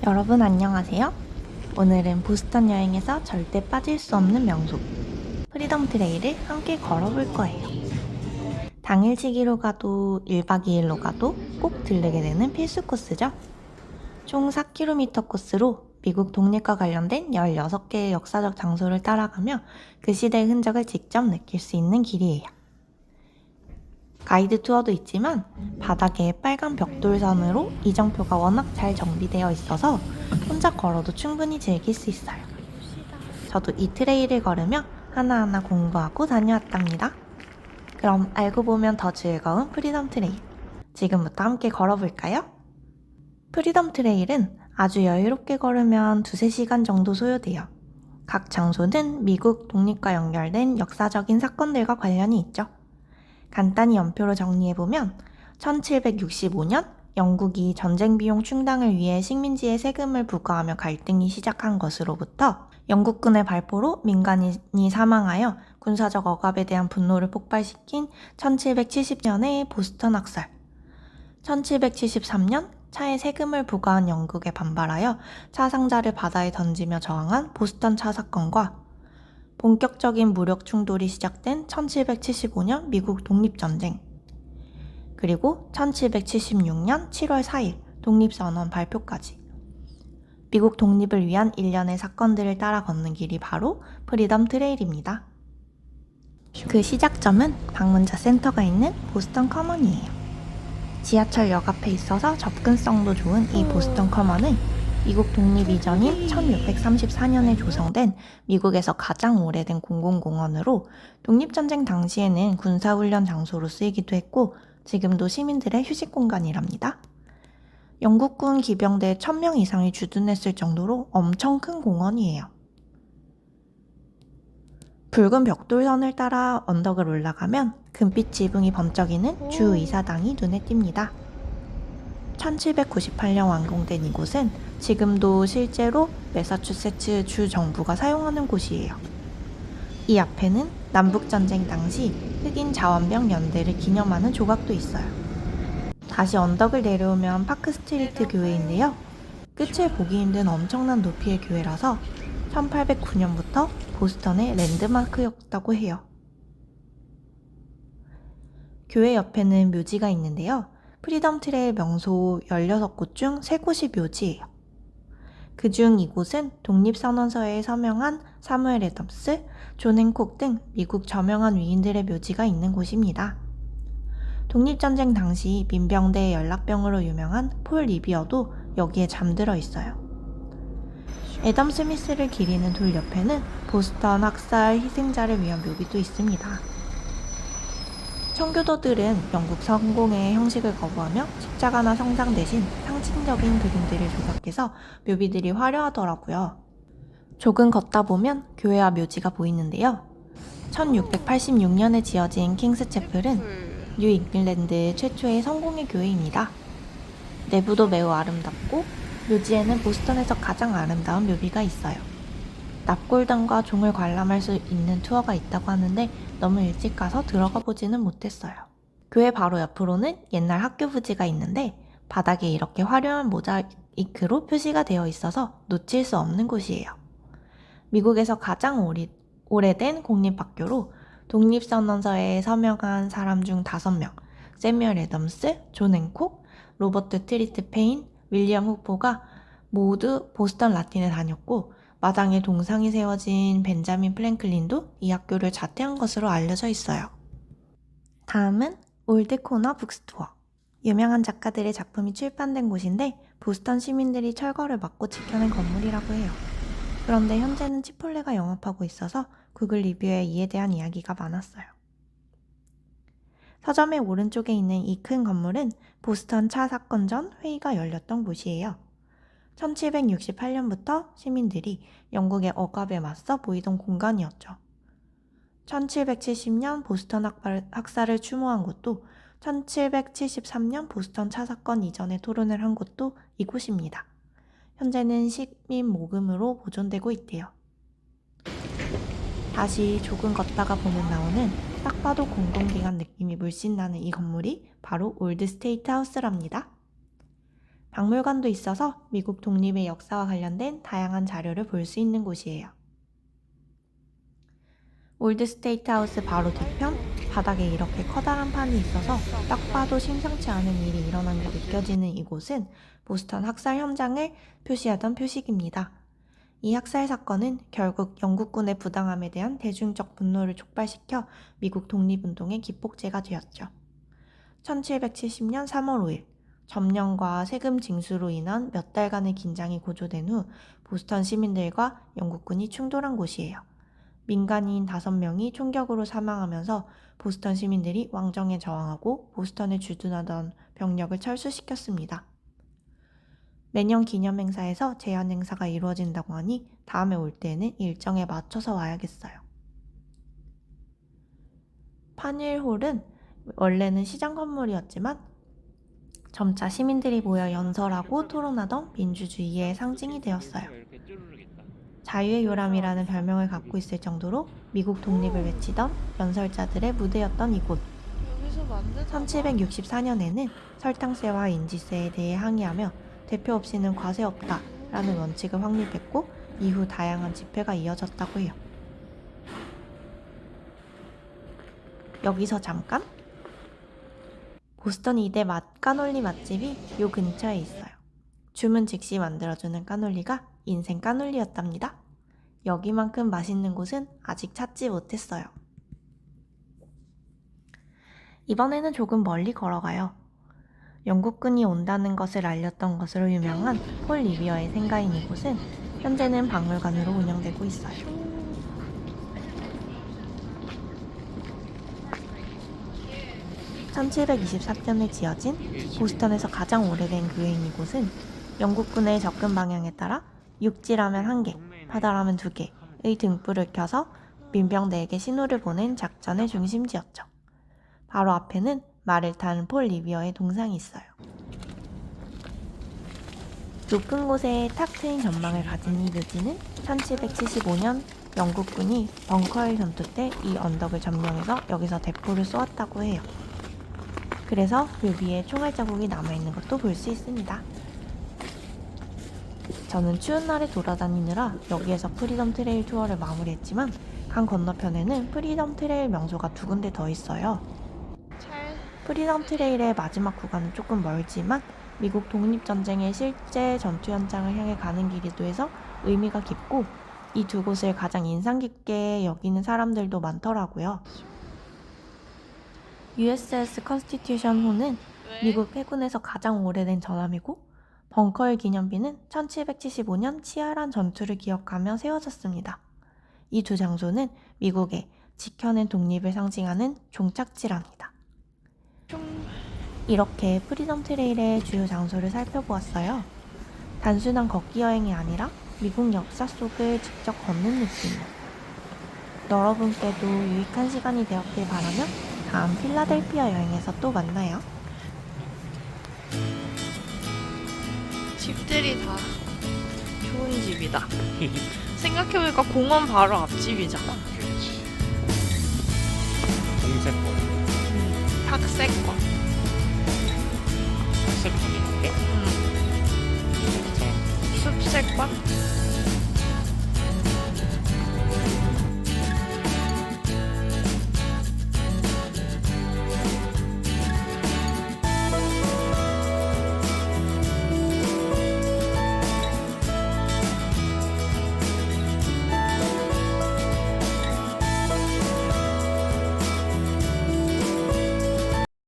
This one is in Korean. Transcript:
여러분 안녕하세요. 오늘은 보스턴 여행에서 절대 빠질 수 없는 명소 프리덤 트레일을 함께 걸어볼 거예요. 당일치기로 가도 1박 2일로 가도 꼭 들르게 되는 필수 코스죠. 총 4km 코스로 미국 독립과 관련된 16개의 역사적 장소를 따라가며 그 시대의 흔적을 직접 느낄 수 있는 길이에요. 가이드 투어도 있지만 바닥에 빨간 벽돌선으로 이정표가 워낙 잘 정비되어 있어서 혼자 걸어도 충분히 즐길 수 있어요. 저도 이 트레일을 걸으며 하나하나 공부하고 다녀왔답니다. 그럼 알고 보면 더 즐거운 프리덤 트레일, 지금부터 함께 걸어볼까요? 프리덤 트레일은 아주 여유롭게 걸으면 2-3시간 정도 소요돼요. 각 장소는 미국 독립과 연결된 역사적인 사건들과 관련이 있죠. 간단히 연표로 정리해보면 1765년 영국이 전쟁 비용 충당을 위해 식민지에 세금을 부과하며 갈등이 시작한 것으로부터 영국군의 발포로 민간인이 사망하여 군사적 억압에 대한 분노를 폭발시킨 1770년의 보스턴 학살, 1773년 차에 세금을 부과한 영국에 반발하여 차 상자를 바다에 던지며 저항한 보스턴 차 사건과 본격적인 무력 충돌이 시작된 1775년 미국 독립전쟁, 그리고 1776년 7월 4일 독립선언 발표까지 미국 독립을 위한 일련의 사건들을 따라 걷는 길이 바로 프리덤 트레일입니다. 그 시작점은 방문자 센터가 있는 보스턴 커먼이에요. 지하철역 앞에 있어서 접근성도 좋은 이 보스턴 커먼은 미국 독립 이전인 1634년에 조성된 미국에서 가장 오래된 공공공원으로 독립전쟁 당시에는 군사훈련 장소로 쓰이기도 했고 지금도 시민들의 휴식 공간이랍니다. 영국군 기병대 1000명 이상이 주둔했을 정도로 엄청 큰 공원이에요. 붉은 벽돌선을 따라 언덕을 올라가면 금빛 지붕이 번쩍이는 주의사당이 눈에 띕니다. 1798년 완공된 이곳은 지금도 실제로 매사추세츠 주 정부가 사용하는 곳이에요. 이 앞에는 남북전쟁 당시 흑인 자원병 연대를 기념하는 조각도 있어요. 다시 언덕을 내려오면 파크 스트리트 교회인데요. 끝을 보기 힘든 엄청난 높이의 교회라서 1809년부터 보스턴의 랜드마크였다고 해요. 교회 옆에는 묘지가 있는데요. 프리덤 트레일 명소 16곳 중 3곳이 묘지예요. 그중 이곳은 독립선언서에 서명한 사무엘 애덤스, 존 행콕 등 미국 저명한 위인들의 묘지가 있는 곳입니다. 독립전쟁 당시 민병대의 연락병으로 유명한 폴 리비어도 여기에 잠들어 있어요. 애덤 스미스를 기리는 돌 옆에는 보스턴 학살 희생자를 위한 묘비도 있습니다. 청교도들은 영국 성공의 형식을 거부하며 십자가나 성당 대신 상징적인 그림들을 조각해서 묘비들이 화려하더라고요. 조금 걷다 보면 교회와 묘지가 보이는데요. 1686년에 지어진 킹스채플은 뉴 잉글랜드 최초의 성공의 교회입니다. 내부도 매우 아름답고 묘지에는 보스턴에서 가장 아름다운 묘비가 있어요. 납골당과 종을 관람할 수 있는 투어가 있다고 하는데 너무 일찍 가서 들어가 보지는 못했어요. 교회 바로 옆으로는 옛날 학교 부지가 있는데 바닥에 이렇게 화려한 모자이크로 표시가 되어 있어서 놓칠 수 없는 곳이에요. 미국에서 가장 오래된 공립학교로 독립선언서에 서명한 사람 중 5명, 세뮤얼 애덤스, 존 행콕, 로버트 트리트 페인, 윌리엄 후포가 모두 보스턴 라틴에 다녔고 마당에 동상이 세워진 벤자민 플랭클린도 이 학교를 자퇴한 것으로 알려져 있어요. 다음은 올드 코너 북스토어. 유명한 작가들의 작품이 출판된 곳인데 보스턴 시민들이 철거를 막고 지켜낸 건물이라고 해요. 그런데 현재는 치폴레가 영업하고 있어서 구글 리뷰에 이에 대한 이야기가 많았어요. 서점의 오른쪽에 있는 이 큰 건물은 보스턴 차 사건 전 회의가 열렸던 곳이에요. 1768년부터 시민들이 영국의 억압에 맞서 모이던 공간이었죠. 1770년 보스턴 학살을 추모한 곳도 1773년 보스턴 차 사건 이전에 토론을 한 곳도 이곳입니다. 현재는 시민 모금으로 보존되고 있대요. 다시 조금 걷다가 보면 나오는 딱 봐도 공공기관 느낌이 물씬 나는 이 건물이 바로 올드 스테이트 하우스랍니다. 박물관도 있어서 미국 독립의 역사와 관련된 다양한 자료를 볼 수 있는 곳이에요. 올드 스테이트 하우스 바로 뒤편 바닥에 이렇게 커다란 판이 있어서 딱 봐도 심상치 않은 일이 일어난 게 느껴지는 이곳은 보스턴 학살 현장을 표시하던 표식입니다. 이 학살 사건은 결국 영국군의 부당함에 대한 대중적 분노를 촉발시켜 미국 독립운동의 기폭제가 되었죠. 1770년 3월 5일 점령과 세금 징수로 인한 몇 달간의 긴장이 고조된 후 보스턴 시민들과 영국군이 충돌한 곳이에요. 민간인 5명이 총격으로 사망하면서 보스턴 시민들이 왕정에 저항하고 보스턴에 주둔하던 병력을 철수시켰습니다. 매년 기념행사에서 제한 행사가 이루어진다고 하니 다음에 올 때에는 일정에 맞춰서 와야겠어요. 판일홀은 원래는 시장 건물이었지만 점차 시민들이 모여 연설하고 토론하던 민주주의의 상징이 되었어요. 자유의 요람이라는 별명을 갖고 있을 정도로 미국 독립을 외치던 연설자들의 무대였던 이곳. 1764년에는 설탕세와 인지세에 대해 항의하며 대표 없이는 과세 없다라는 원칙을 확립했고 이후 다양한 집회가 이어졌다고 해요. 여기서 잠깐! 보스턴 2대 까놀리 맛집이 요 근처에 있어요. 주문 즉시 만들어주는 까놀리가 인생 까놀리였답니다. 여기만큼 맛있는 곳은 아직 찾지 못했어요. 이번에는 조금 멀리 걸어가요. 영국군이 온다는 것을 알렸던 것으로 유명한 폴 리비어의 생가인 이곳은 현재는 박물관으로 운영되고 있어요. 1724년에 지어진 보스턴에서 가장 오래된 교회인 이곳은 영국군의 접근 방향에 따라 육지라면 1개, 바다라면 2개의 등불을 켜서 민병대에게 신호를 보낸 작전의 중심지였죠. 바로 앞에는 말을 탄 폴 리비어의 동상이 있어요. 높은 곳에 탁 트인 전망을 가진 이 묘지는 1775년 영국군이 벙커힐 전투 때 이 언덕을 점령해서 여기서 대포를 쏘았다고 해요. 그래서 묘비에 총알 자국이 남아있는 것도 볼 수 있습니다. 저는 추운 날에 돌아다니느라 여기에서 프리덤 트레일 투어를 마무리했지만 강 건너편에는 프리덤 트레일 명소가 2군데 더 있어요. 프리덤 트레일의 마지막 구간은 조금 멀지만 미국 독립전쟁의 실제 전투 현장을 향해 가는 길이기도 해서 의미가 깊고 이 2곳을 가장 인상 깊게 여기는 사람들도 많더라고요. USS 컨스티튜션 호는 미국 해군에서 가장 오래된 전함이고 벙커힐 기념비는 1775년 치열한 전투를 기억하며 세워졌습니다. 이 2 장소는 미국의 지켜낸 독립을 상징하는 종착지랍니다. 이렇게 프리덤 트레일의 주요 장소를 살펴보았어요. 단순한 걷기 여행이 아니라 미국 역사 속을 직접 걷는 느낌이요. 여러분께도 유익한 시간이 되었길 바라며 다음 필라델피아 여행에서 또 만나요. 집들이 다 좋은 집이다. 생각해보니까 공원 바로 앞집이잖아. 그렇지. 동세권. 탁세권. 습관이 게 숲세권?